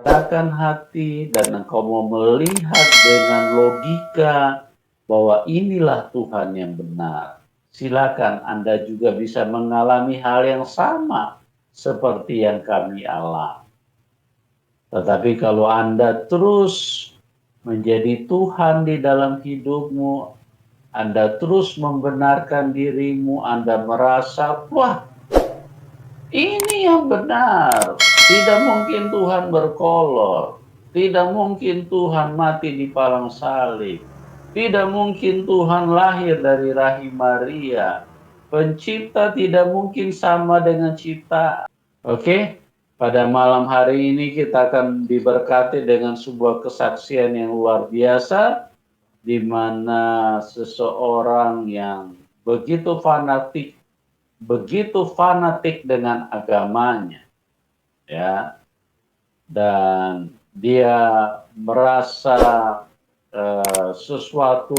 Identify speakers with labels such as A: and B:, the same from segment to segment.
A: Katakan hati dan engkau mau melihat dengan logika bahwa inilah Tuhan yang benar. Silakan Anda juga bisa mengalami hal yang sama seperti yang kami alami. Tetapi kalau Anda terus menjadi Tuhan di dalam hidupmu, Anda terus membenarkan dirimu, Anda merasa, wah, ini yang benar. Tidak mungkin Tuhan berkolor. Tidak mungkin Tuhan mati di palang salib. Tidak mungkin Tuhan lahir dari rahim Maria. Pencipta tidak mungkin sama dengan ciptaan. Oke? Pada malam hari ini kita akan diberkati dengan sebuah kesaksian yang luar biasa, di mana seseorang yang begitu fanatik dengan agamanya, ya, dan dia merasa sesuatu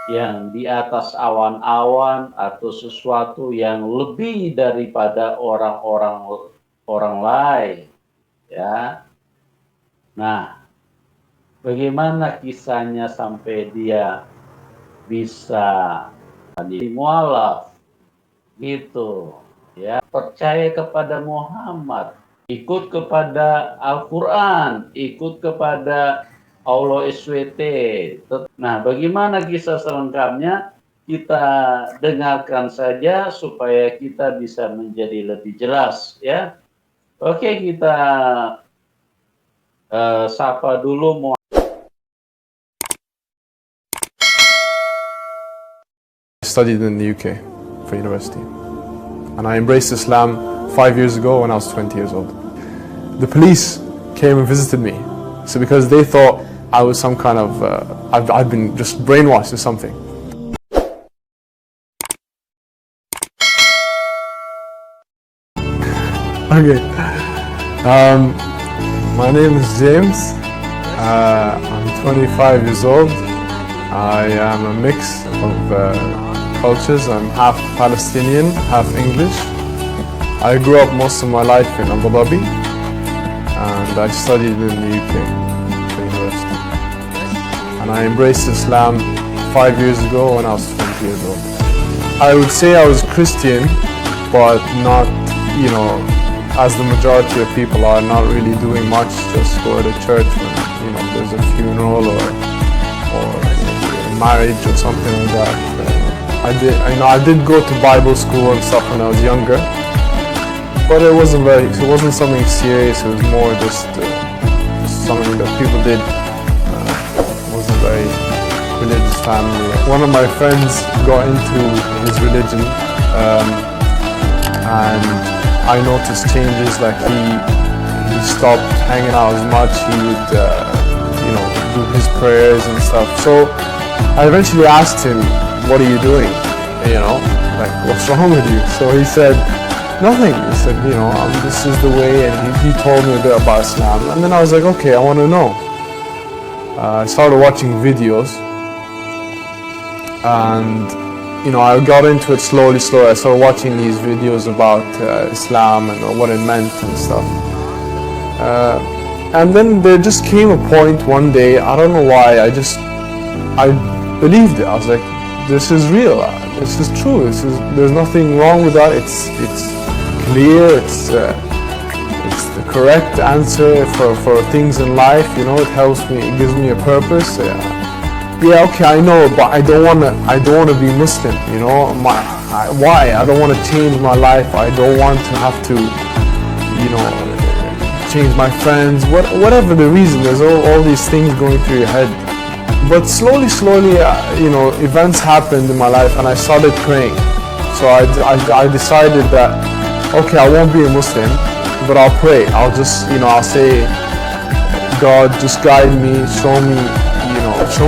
A: yang di atas awan-awan atau sesuatu yang lebih daripada orang lain, ya. Nah, bagaimana kisahnya sampai dia bisa jadi mualaf gitu, ya, percaya kepada Muhammad, ikut kepada Al-Quran, ikut kepada Allah SWT. Nah, bagaimana kisah selengkapnya? Kita dengarkan saja supaya kita bisa menjadi lebih jelas, ya. Oke, kita sapa dulu.
B: I studied in the UK for university, and I embraced Islam 5 years ago when I was 20 years old. The police came and visited me, so because they thought I was some kind of, I've been just brainwashed or something. Okay, my name is James. I'm 25 years old. I am a mix of cultures. I'm half Palestinian, half English. I grew up most of my life in Abu Dhabi, and I studied in the UK for university. And I embraced Islam 5 years ago when I was 20 years old. I would say I was Christian, but not, as the majority of people are, not really doing much, just go to church when, there's a funeral or marriage or something like that. I did go to Bible school and stuff when I was younger, but it wasn't something serious. It was more just something that people did. It wasn't very religious family. One of my friends got into his religion, and I noticed changes. Like he stopped hanging out as much. He would, do his prayers and stuff. So I eventually asked him, "What are you doing? Like, what's wrong with you?" So he said, "Nothing." He said, "This is the way," and he told me a bit about Islam. And then I was like, okay, I want to know. I started watching videos, and I got into it slowly. I started watching these videos about Islam and what it meant and stuff. And then there just came a point one day, I don't know why, I believed it. I was like, this is real, this is true, there's nothing wrong with that, it's clear, it's the correct answer for things in life, it helps me, it gives me a purpose. Yeah, okay, I know, but I don't want to be Muslim, why? I don't want to change my life, I don't want to have to, change my friends, whatever the reason, there's all these things going through your head. But slowly, events happened in my life, and I started praying. So I decided that, okay, I won't be a Muslim, but I'll pray. I'll just, I'll say, God, just guide me, show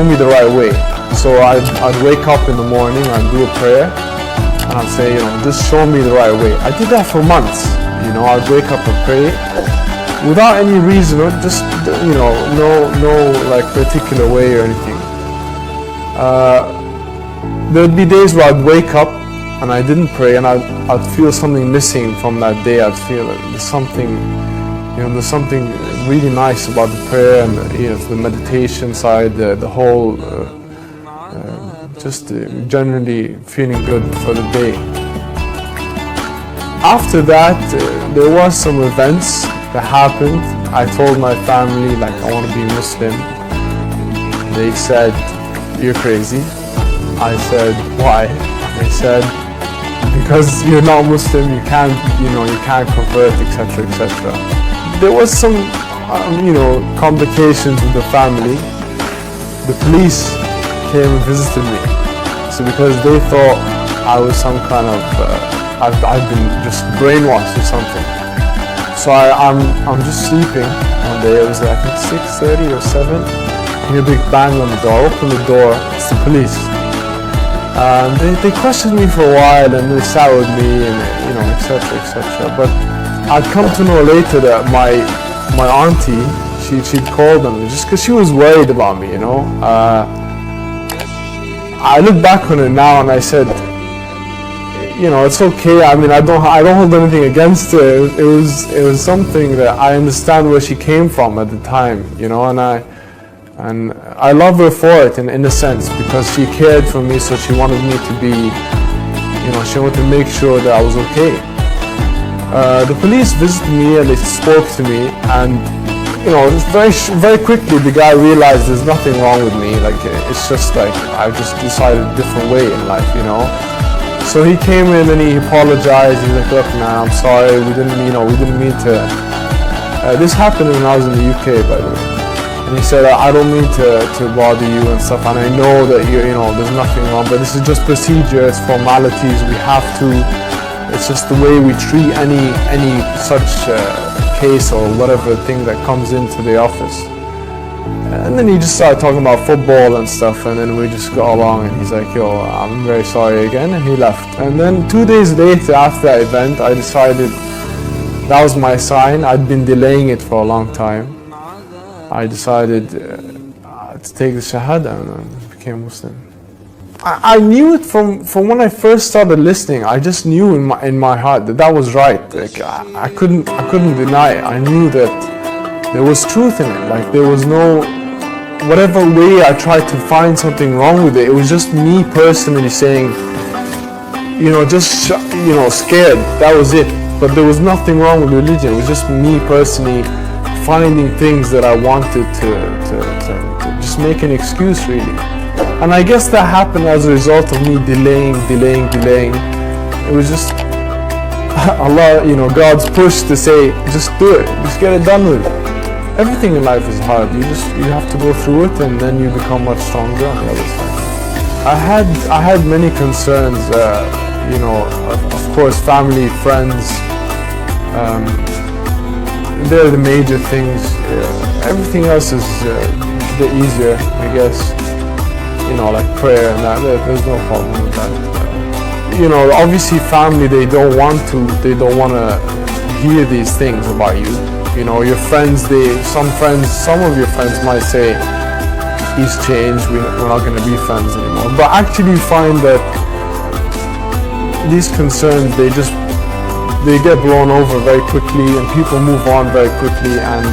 B: me the right way. So I'd wake up in the morning, I'd do a prayer, and I'd say, just show me the right way. I did that for months. I'd wake up and pray without any reason, just no like particular way or anything. There'd be days where I'd wake up and I didn't pray, and I'd feel something missing from that day. I'd feel there's something, there's something really nice about the prayer and the meditation side, the whole, just generally feeling good for the day. After that, there was some events that happened. I told my family, like, I want to be Muslim. They said, you're crazy. I said, why? They said, because you're not Muslim, you can't convert, etc., etc. There was some, complications with the family. The police came and visited me. So because they thought I was some kind of, I've been just brainwashed or something. So I'm just sleeping one day. It was like 6:30 or 7. I hear a big bang on the door. I open the door. It's the police. They questioned me for a while and they sat with me and etc., etc. But I'd come to know later that my auntie, she'd called them just because she was worried about me. I look back on it now and I said, it's okay. I mean, I don't hold anything against her. It was something that I understand where she came from at the time, and I love her for it in a sense, because she cared for me, so she wanted me to be, she wanted to make sure that I was okay. The police visited me and they spoke to me, and very very quickly the guy realized there's nothing wrong with me. Like, it's just like I just decided a different way in life, So he came in and he apologized. He's like, look, man, I'm sorry. We didn't mean to. This happened when I was in the UK, by the way. And he said, I don't mean to bother you and stuff. And I know that there's nothing wrong, but this is just procedure. It's formalities. We have to. It's just the way we treat any such case or whatever thing that comes into the office. And then he just started talking about football and stuff, and then we just got along, and he's like, yo, I'm very sorry again, and he left. And then 2 days later, after that event, I decided that was my sign. I'd been delaying it for a long time. I decided to take the Shahada and became Muslim. I knew it from when I first started listening. I just knew in my heart that was right. Like, I couldn't deny it. I knew that there was truth in it. Like, there was no, whatever way I tried to find something wrong with it, it was just me personally saying, scared. That was it. But there was nothing wrong with religion. It was just me personally finding things that I wanted to just make an excuse, really. And I guess that happened as a result of me delaying. It was just Allah, God's push to say, just do it, just get it done with. Everything in life is hard. You have to go through it, and then you become much stronger on the other side. I had many concerns, of course, family, friends. They're the major things. Everything else is a bit easier, I guess. Like prayer and that. There's no problem with that. Obviously, family, they don't want to hear these things about you. Your friends, some of your friends might say, he's changed, we're not going to be friends anymore. But actually you find that these concerns, they get blown over very quickly, and people move on very quickly, and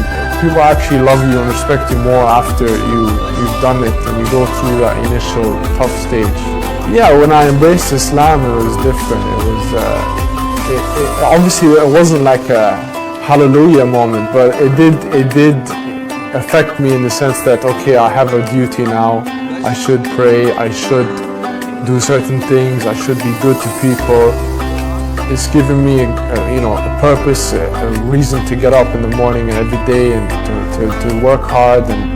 B: people actually love you and respect you more after you've done it and you go through that initial tough stage. Yeah, when I embraced Islam, it was different. It was, obviously it wasn't like a hallelujah moment, but it did affect me in the sense that, okay, I have a duty now. I should pray, I should do certain things, I should be good to people. It's given me a purpose, a reason to get up in the morning and every day and to work hard, and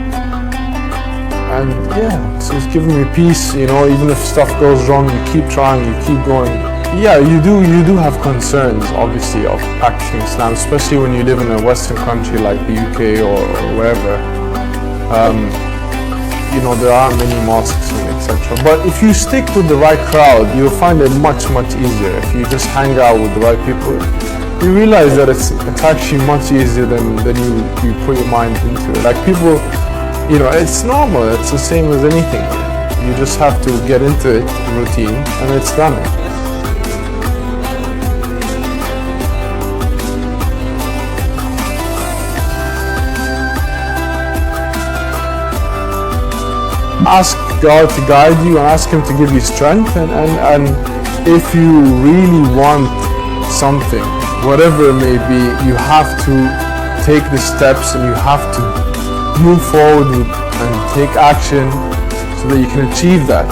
B: yeah, it's given me peace. Even if stuff goes wrong, you keep trying, you keep going. Yeah, you do have concerns, obviously, of practicing Islam, especially when you live in a Western country like the UK or wherever. There aren't many mosques and etc. But if you stick with the right crowd, you'll find it much easier. If you just hang out with the right people, you realize that it's actually much easier than you put your mind into it. Like, people, it's normal. It's the same as anything. You just have to get into it, routine, and it's done. ask God to guide you and ask Him to give you strength. And if you really want something, whatever it may be, you have to take the steps and you have to move forward and take action so that you can achieve that.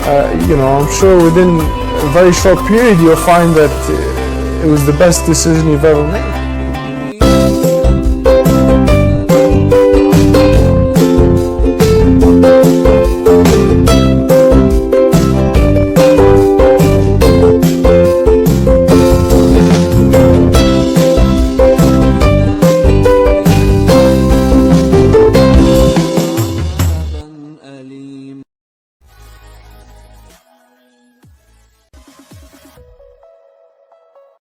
B: I'm sure within a very short period you'll find that it was the best decision you've ever made.